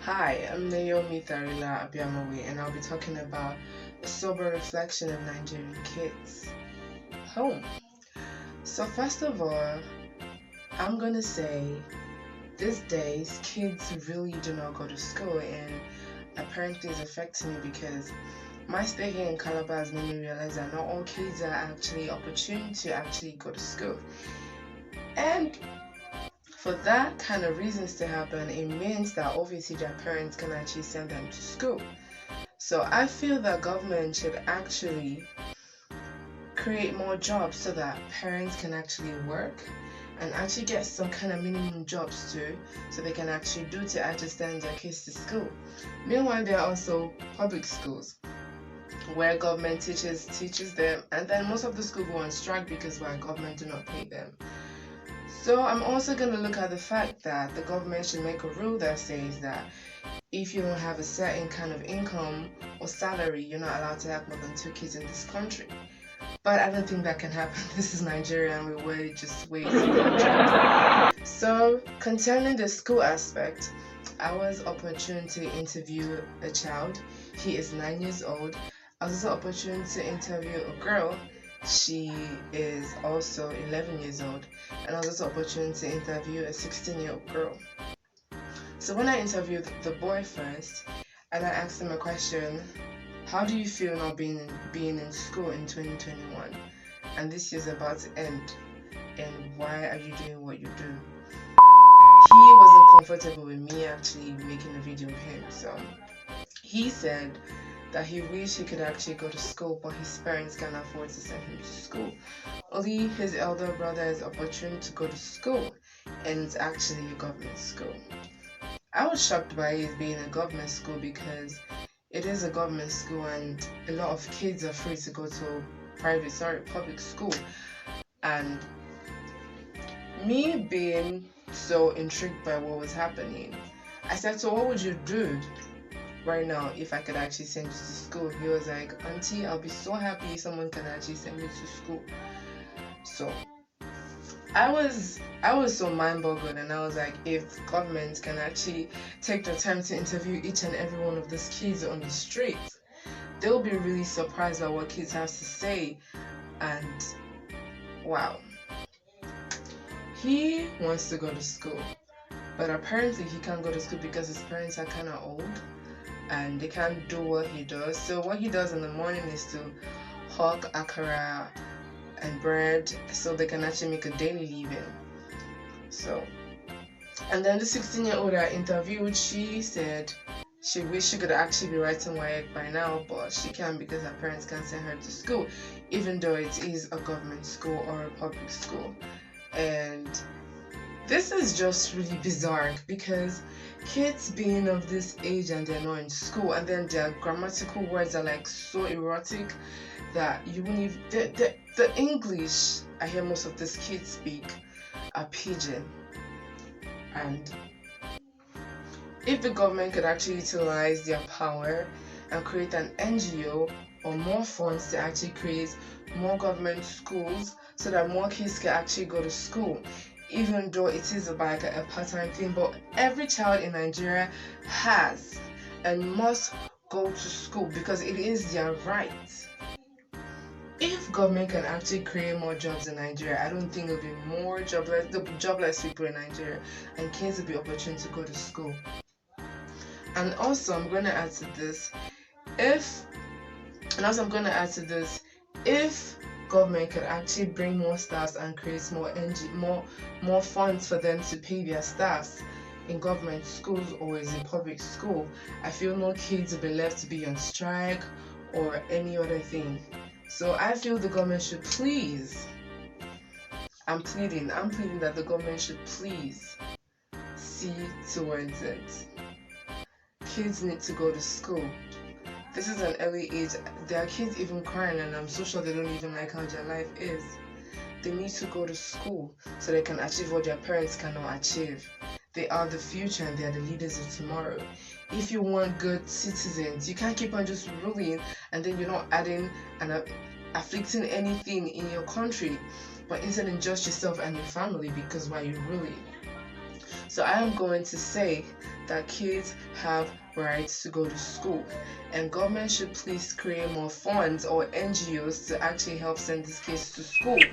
Hi, I'm Naomi Tharila Abiamawe, and I'll be talking about a sober reflection of Nigerian kids. Home. So, first of all, I'm gonna say these days kids really do not go to school, and apparently it's affecting me because my stay here in Calabar has made me realize that not all kids are actually opportune to actually go to school. And for that kind of reasons to happen, it means that obviously their parents can actually send them to school. So I feel that government should actually create more jobs so that parents can actually work and actually get some kind of minimum jobs too, so they can actually do to actually send their kids to school. Meanwhile, there are also public schools where government teaches them, and then most of the schools go on strike because why government do not pay them. So I'm also going to look at the fact that the government should make a rule that says that if you don't have a certain kind of income or salary, you're not allowed to have more than two kids in this country. But I don't think that can happen. This is Nigeria and we're just way too country. So concerning the school aspect, I was opportune to interview a child. He is 9 years old. I was also opportune to interview a girl. She is also 11 years old. And I was also opportune to interview a 16-year-old girl. So when I interviewed the boy first, and I asked him a question, how do you feel not being in school in 2021? And this year's about to end, and why are you doing what you do? He wasn't comfortable with me actually making a video of him, so he said that he wished he could actually go to school, but his parents can't afford to send him to school. Only his elder brother is opportune to go to school, and it's actually a government school. I was shocked by it being a government school because it is a government school and a lot of kids are free to go to public school. And me being so intrigued by what was happening, I said, so what would you do right now if I could actually send you to school? He was like, Auntie, I'll be so happy if someone can actually send me to school. So I was so mind boggled, and I was like, if government can actually take the time to interview each and every one of these kids on the street, they'll be really surprised by what kids have to say. And wow, he wants to go to school, but apparently he can't go to school because his parents are kind of old and they can't do what he does. So what he does in the morning is to hawk akara and bread so they can actually make a daily living. So, and then the 16-year-old I interviewed, she said she wished she could actually be writing WAEC by now, but she can't because her parents can't send her to school, even though it is a government school or a public school. And this is just really bizarre because kids being of this age and they're not in school, and then their grammatical words are like so erotic that you wouldn't even the English I hear most of these kids speak are pidgin. And if the government could actually utilize their power and create an NGO or more funds to actually create more government schools so that more kids can actually go to school, even though it is like a part-time thing, but every child in Nigeria has and must go to school because it is their right. If government can actually create more jobs in Nigeria, I don't think there'll be more jobless people in Nigeria, and kids will be opportune to go to school. And also, I'm going to add to this, if government could actually bring more staffs and create more funds for them to pay their staffs in government schools or is in public school, I feel no kids will be left to be on strike or any other thing. So I feel the government should please, I'm pleading that the government should please see towards it. Kids need to go to school. This is an early age. There are kids even crying, and I'm so sure they don't even like how their life is. They need to go to school so they can achieve what their parents cannot achieve. They are the future and they are the leaders of tomorrow. If you want good citizens, you can't keep on just ruling and then you're not adding and afflicting anything in your country, but instead just yourself and your family because why you're ruling. So I am going to say that kids have rights to go to school, and government should please create more funds or NGOs to actually help send these kids to school.